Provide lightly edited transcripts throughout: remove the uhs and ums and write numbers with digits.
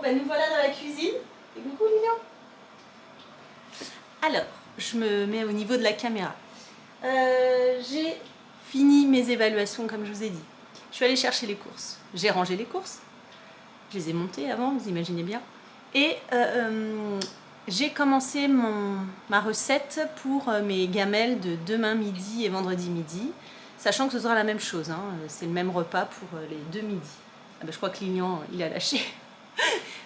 ben nous voilà dans la cuisine. Et coucou Lilian. Alors, je me mets au niveau de la caméra. J'ai fini mes évaluations comme je vous ai dit. Je suis allée chercher les courses. J'ai rangé les courses. Je les ai montées avant, vous imaginez bien. Et j'ai commencé ma recette pour mes gamelles de demain midi et vendredi midi. Sachant que ce sera la même chose, hein. C'est le même repas pour les deux midis. Ah ben, je crois que Lilian, il a lâché.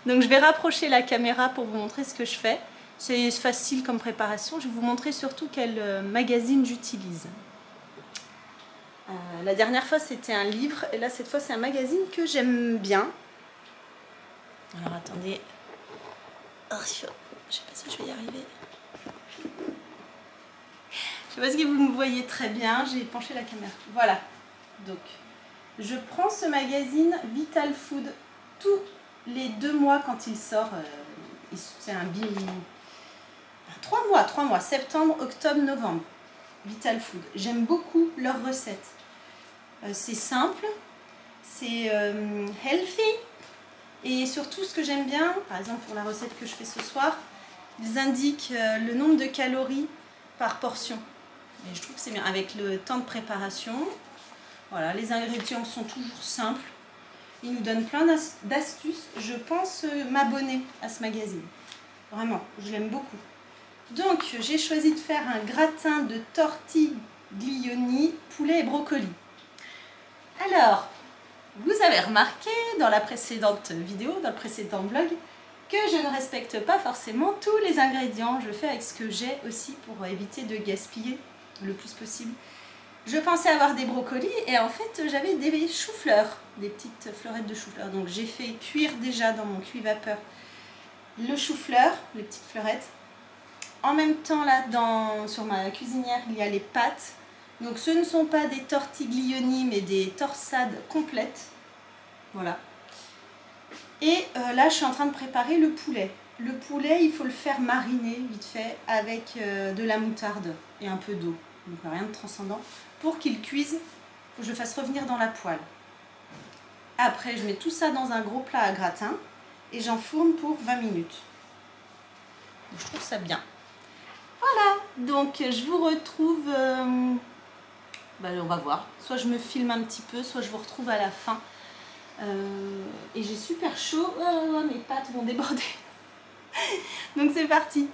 Donc je vais rapprocher la caméra pour vous montrer ce que je fais. C'est facile comme préparation. Je vais vous montrer surtout quel magazine j'utilise. La dernière fois c'était un livre et là cette fois c'est un magazine que j'aime bien. Alors attendez. Oh, je sais pas si je vais y arriver. Je sais pas si vous me voyez très bien. J'ai penché la caméra. Voilà. Donc je prends ce magazine Vital Food tous les 2 mois quand il sort. C'est un 3 mois, septembre, octobre, novembre. Vital Food. J'aime beaucoup leurs recettes. C'est simple, c'est healthy et surtout ce que j'aime bien, par exemple pour la recette que je fais ce soir, ils indiquent le nombre de calories par portion. Et je trouve que c'est bien avec le temps de préparation. Voilà, les ingrédients sont toujours simples. Ils nous donnent plein d'astuces. Je pense m'abonner à ce magazine. Vraiment, je l'aime beaucoup. Donc, j'ai choisi de faire un gratin de tortiglioni, poulet et brocoli. Alors, vous avez remarqué dans la précédente vidéo, dans le précédent vlog, que je ne respecte pas forcément tous les ingrédients. Je fais avec ce que j'ai aussi pour éviter de gaspiller le plus possible. Je pensais avoir des brocolis et en fait j'avais des choux-fleurs, des petites fleurettes de choux-fleurs. Donc j'ai fait cuire déjà dans mon cuit-vapeur le chou-fleur, les petites fleurettes. En même temps là sur ma cuisinière il y a les pâtes. Donc ce ne sont pas des tortiglioni mais des torsades complètes. Voilà. Et là je suis en train de préparer le poulet. Le poulet il faut le faire mariner vite fait avec de la moutarde et un peu d'eau. Donc rien de transcendant. Pour qu'il cuise, il faut que je le fasse revenir dans la poêle. Après je mets tout ça dans un gros plat à gratin et j'enfourne pour 20 minutes. Donc, je trouve ça bien. Voilà, donc je vous retrouve... on va voir. Soit je me filme un petit peu, soit je vous retrouve à la fin. Et j'ai super chaud. Oh, mes pâtes vont déborder. Donc c'est parti.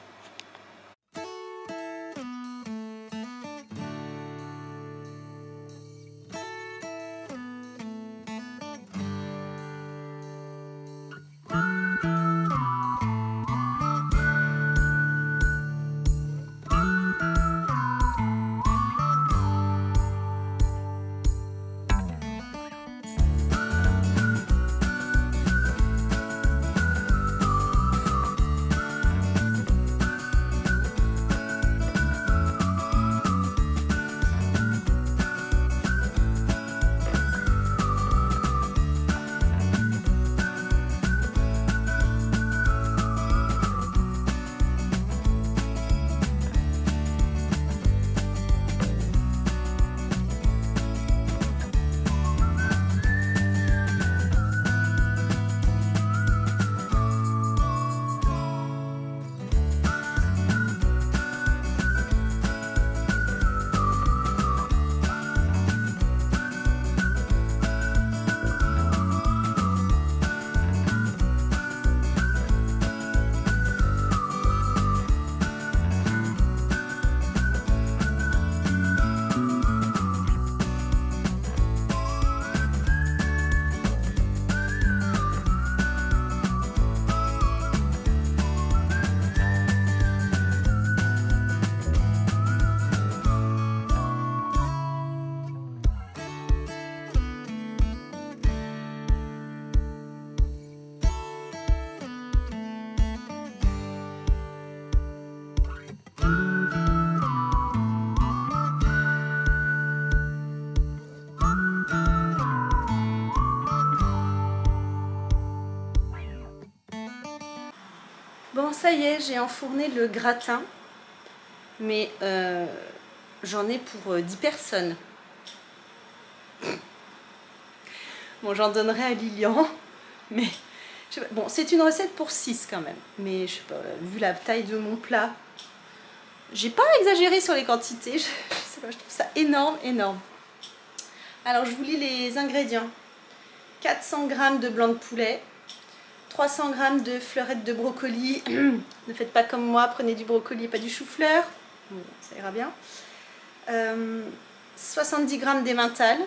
Bon, ça y est, j'ai enfourné le gratin, mais j'en ai pour 10 personnes. Bon, j'en donnerai à Lilian, mais Je sais pas, bon, c'est une recette pour 6 quand même. Mais je sais pas, vu la taille de mon plat, j'ai pas exagéré sur les quantités. Je sais pas, je trouve ça énorme, énorme. Alors, je vous lis les ingrédients. 400 g de blanc de poulet. 300 g de fleurettes de brocoli. Ne faites pas comme moi, prenez du brocoli et pas du chou-fleur. Bon, ça ira bien. 70 g d'emmental.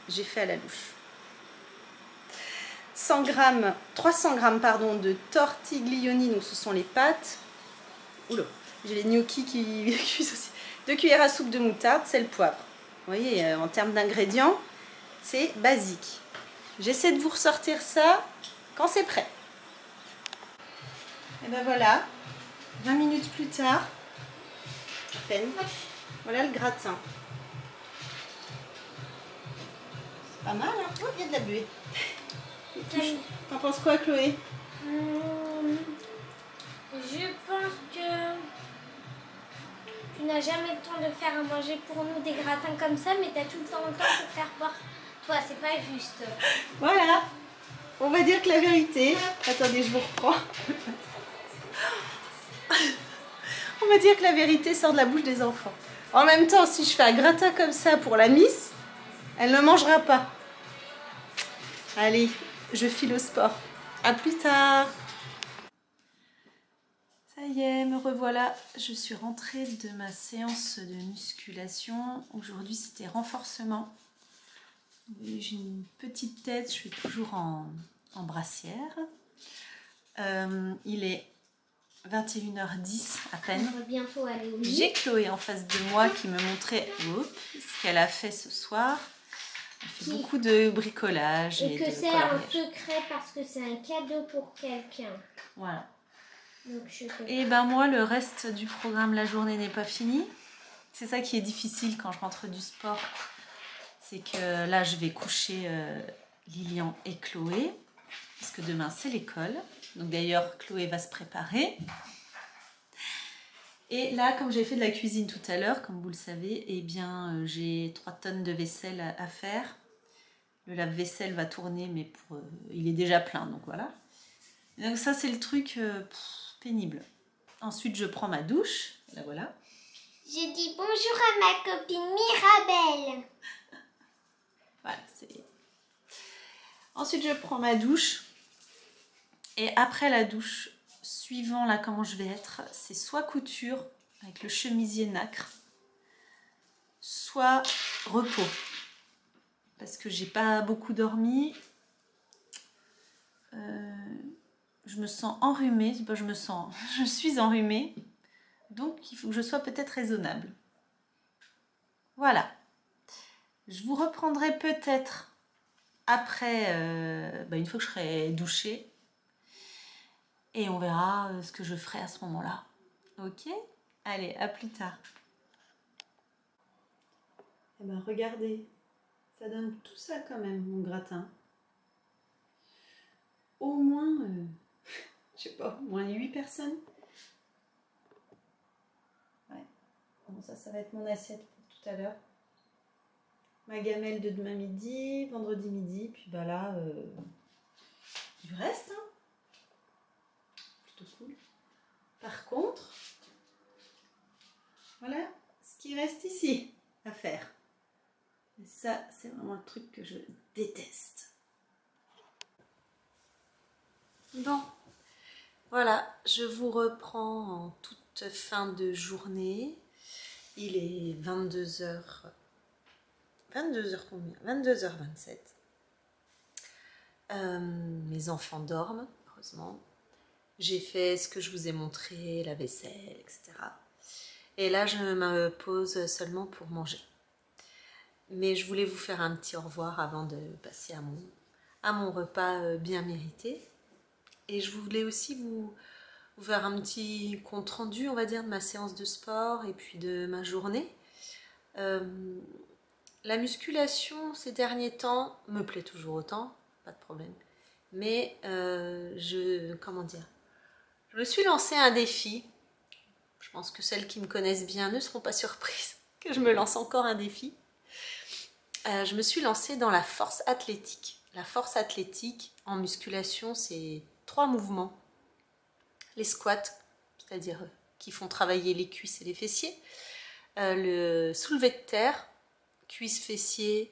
J'ai fait à la louche. 300 g pardon, de tortiglioni, donc ce sont les pâtes. Oula, j'ai les gnocchis qui cuisent aussi. 2 cuillères à soupe de moutarde, sel, poivre. Vous voyez, en termes d'ingrédients, c'est basique. J'essaie de vous ressortir ça quand c'est prêt. Et ben voilà, 20 minutes plus tard, à peine, voilà le gratin. C'est pas mal, hein? Oh, il y a de la buée. T'en penses quoi, Chloé? Je pense que tu n'as jamais le temps de faire à manger pour nous des gratins comme ça, mais tu as tout le temps pour faire pour toi, c'est pas juste. Voilà, on va dire que la vérité... Attendez, je vous reprends. On va dire que la vérité sort de la bouche des enfants. En même temps, si je fais un gratin comme ça pour la miss, elle ne mangera pas. Allez, je file au sport. À plus tard. Ça y est, me revoilà. Je suis rentrée de ma séance de musculation. Aujourd'hui, c'était renforcement. J'ai une petite tête, je suis toujours en brassière. Il est 21h10 à peine. On va bientôt aller au lit. J'ai Chloé en face de moi qui me montrait ce qu'elle a fait ce soir. Elle fait beaucoup de bricolage. Et que c'est un secret parce que c'est un cadeau pour quelqu'un. Voilà. Donc, et ben moi, le reste du programme, la journée n'est pas finie. C'est ça qui est difficile quand je rentre du sport. C'est que là, je vais coucher Lilian et Chloé. Parce que demain, c'est l'école. Donc d'ailleurs, Chloé va se préparer. Et là, comme j'ai fait de la cuisine tout à l'heure, comme vous le savez, eh bien, j'ai 3 tonnes de vaisselle à faire. Le lave-vaisselle va tourner, mais il est déjà plein, donc voilà. Et donc ça, c'est le truc pénible. Ensuite, je prends ma douche. La voilà. Je dis bonjour à ma copine Mirabelle. Voilà, c'est... Ensuite, je prends ma douche. Et après la douche, suivant là comment je vais être, c'est soit couture avec le chemisier nacre, soit repos. Parce que j'ai pas beaucoup dormi. Je me sens enrhumée. C'est pas je me sens, je suis enrhumée. Donc il faut que je sois peut-être raisonnable. Voilà. Je vous reprendrai peut-être après, une fois que je serai douchée. Et on verra ce que je ferai à ce moment-là. Ok? Allez, à plus tard. Eh ben, regardez. Ça donne tout ça quand même, mon gratin. Au moins, je sais pas, au moins 8 personnes. Ouais. Bon, ça va être mon assiette pour tout à l'heure. Ma gamelle de demain midi, vendredi midi. Puis bah là, du reste, hein. Cool. Par contre, voilà ce qui reste ici à faire. Et ça, c'est vraiment le truc que je déteste. Bon, voilà, je vous reprends en toute fin de journée. Il est 22h. 22h combien? 22h27. Mes enfants dorment, heureusement. J'ai fait ce que je vous ai montré, la vaisselle, etc. Et là, je me pose seulement pour manger. Mais je voulais vous faire un petit au revoir avant de passer à mon repas bien mérité. Et je voulais aussi vous faire un petit compte rendu, on va dire, de ma séance de sport et puis de ma journée. La musculation, ces derniers temps, me plaît toujours autant, pas de problème. Mais comment dire, je me suis lancé un défi. Je pense que celles qui me connaissent bien ne seront pas surprises que je me lance encore un défi. Je me suis lancée dans la force athlétique. la force athlétique en musculation, c'est 3 mouvements. Les squats, c'est-à-dire qui font travailler les cuisses et les fessiers. Le soulevé de terre, cuisses, fessiers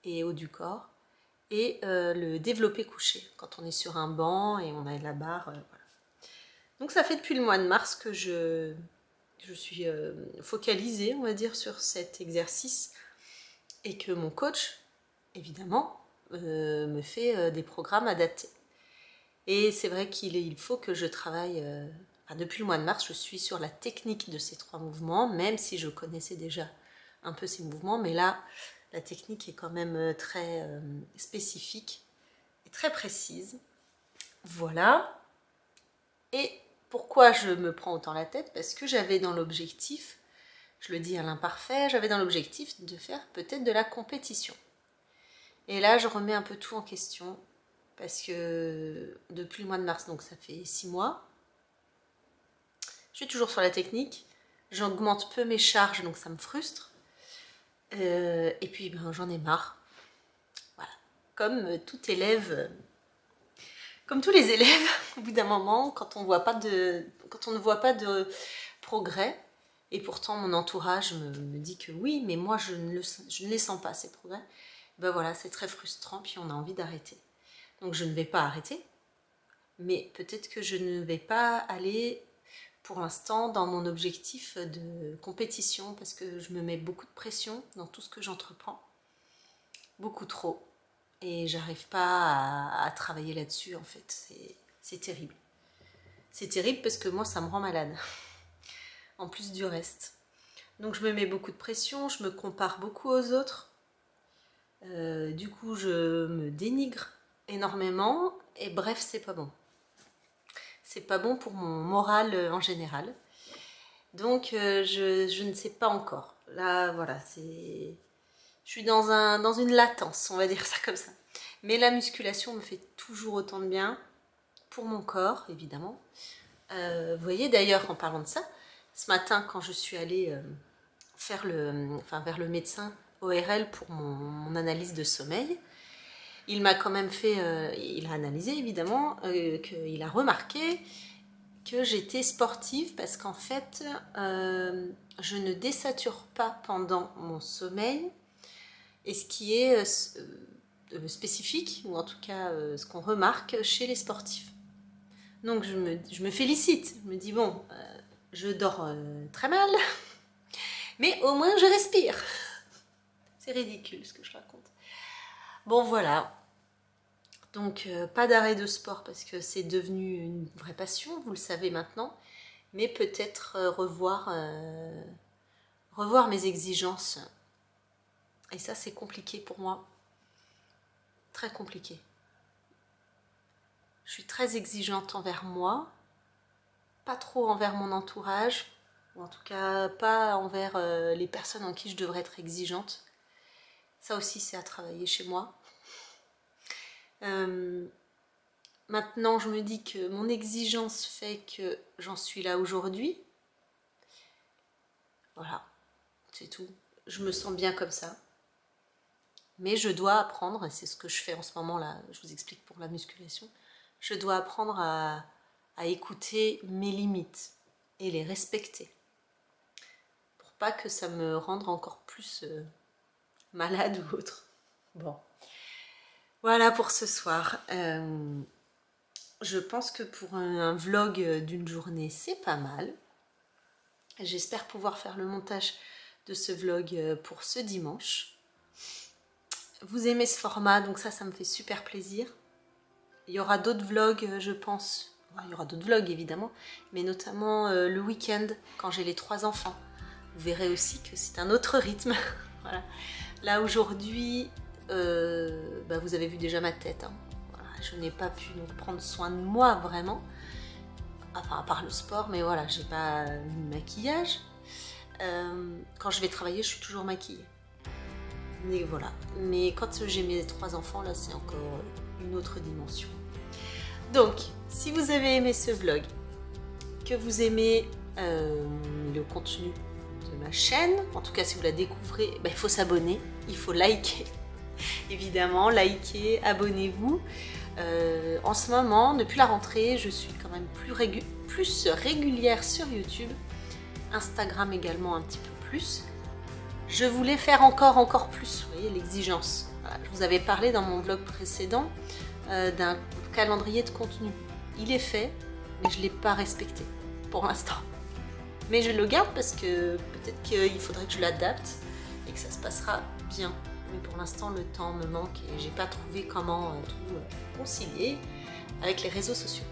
et haut du corps. Et le développé couché, quand on est sur un banc et on a la barre. Voilà. Donc ça fait depuis le mois de mars que je suis focalisée, on va dire, sur cet exercice. Et que mon coach, évidemment, me fait des programmes adaptés. Et c'est vrai qu'il faut que je travaille... depuis le mois de mars, je suis sur la technique de ces 3 mouvements, même si je connaissais déjà un peu ces mouvements. Mais là, la technique est quand même très spécifique et très précise. Voilà. Et pourquoi je me prends autant la tête? Parce que j'avais dans l'objectif, je le dis à l'imparfait, j'avais dans l'objectif de faire peut-être de la compétition. Et là, je remets un peu tout en question. Parce que depuis le mois de mars, donc ça fait 6 mois, je suis toujours sur la technique, j'augmente peu mes charges, donc ça me frustre. Et puis j'en ai marre. Voilà. Comme tous les élèves, au bout d'un moment, quand on ne voit pas de progrès, et pourtant mon entourage me dit que oui, mais moi je ne les sens pas ces progrès, voilà, c'est très frustrant, puis on a envie d'arrêter. Donc je ne vais pas arrêter, mais peut-être que je ne vais pas aller pour l'instant dans mon objectif de compétition parce que je me mets beaucoup de pression dans tout ce que j'entreprends, beaucoup trop, et j'arrive pas à travailler là-dessus en fait, c'est terrible. C'est terrible parce que moi ça me rend malade, en plus du reste. Donc je me mets beaucoup de pression, je me compare beaucoup aux autres, du coup je me dénigre énormément et bref, c'est pas bon. C'est pas bon pour mon moral en général. Donc je ne sais pas encore. Là voilà, je suis dans une latence, on va dire ça comme ça. Mais la musculation me fait toujours autant de bien pour mon corps, évidemment. Vous voyez d'ailleurs en parlant de ça, ce matin quand je suis allée vers le médecin ORL pour mon analyse de sommeil, il m'a quand même fait, il a analysé évidemment, qu'il a remarqué que j'étais sportive parce qu'en fait, je ne désature pas pendant mon sommeil. Et ce qui est spécifique, ou en tout cas ce qu'on remarque chez les sportifs. Donc je me félicite, je me dis bon, je dors très mal, mais au moins je respire. C'est ridicule ce que je raconte. Bon voilà. Donc pas d'arrêt de sport parce que c'est devenu une vraie passion, vous le savez maintenant, mais peut-être revoir mes exigences. Et ça c'est compliqué pour moi, très compliqué. Je suis très exigeante envers moi, pas trop envers mon entourage, ou en tout cas pas envers les personnes en qui je devrais être exigeante. Ça aussi c'est à travailler chez moi. Maintenant je me dis que mon exigence fait que j'en suis là aujourd'hui. Voilà, c'est tout. Je me sens bien comme ça. Mais je dois apprendre, et c'est ce que je fais en ce moment là, je vous explique pour la musculation, je dois apprendre à écouter mes limites et les respecter. Pour pas que ça me rende encore plus malade ou autre. Bon. Voilà pour ce soir. Je pense que pour un vlog d'une journée, c'est pas mal. J'espère pouvoir faire le montage de ce vlog pour ce dimanche. Vous aimez ce format, donc ça me fait super plaisir. Il y aura d'autres vlogs, je pense. Il y aura d'autres vlogs, évidemment, mais notamment le week-end, quand j'ai les 3 enfants. Vous verrez aussi que c'est un autre rythme. Voilà. Là, aujourd'hui... vous avez vu déjà ma tête, hein. Voilà, je n'ai pas pu donc prendre soin de moi vraiment, enfin à part le sport, mais voilà, j'ai pas mis de maquillage. Quand je vais travailler, je suis toujours maquillée, mais voilà. Mais quand j'ai mes 3 enfants, là c'est encore une autre dimension. Donc si vous avez aimé ce vlog, que vous aimez le contenu de ma chaîne, en tout cas si vous la découvrez, il faut s'abonner, il faut liker. évidemment, likez, abonnez-vous. En ce moment, depuis la rentrée, je suis quand même plus régulière sur YouTube, Instagram également un petit peu plus. Je voulais faire encore plus, vous voyez l'exigence. Voilà, je vous avais parlé dans mon vlog précédent d'un calendrier de contenu. Il est fait, mais je ne l'ai pas respecté pour l'instant. Mais je le garde parce que peut-être qu'il faudrait que je l'adapte et que ça se passera bien. Mais pour l'instant, le temps me manque et j'ai pas trouvé comment tout concilier avec les réseaux sociaux.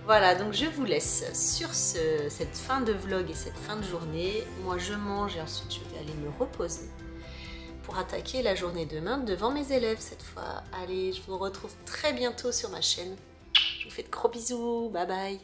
Voilà, donc je vous laisse sur cette fin de vlog et cette fin de journée. Moi, je mange et ensuite je vais aller me reposer pour attaquer la journée demain devant mes élèves cette fois. Allez, je vous retrouve très bientôt sur ma chaîne. Je vous fais de gros bisous, bye bye.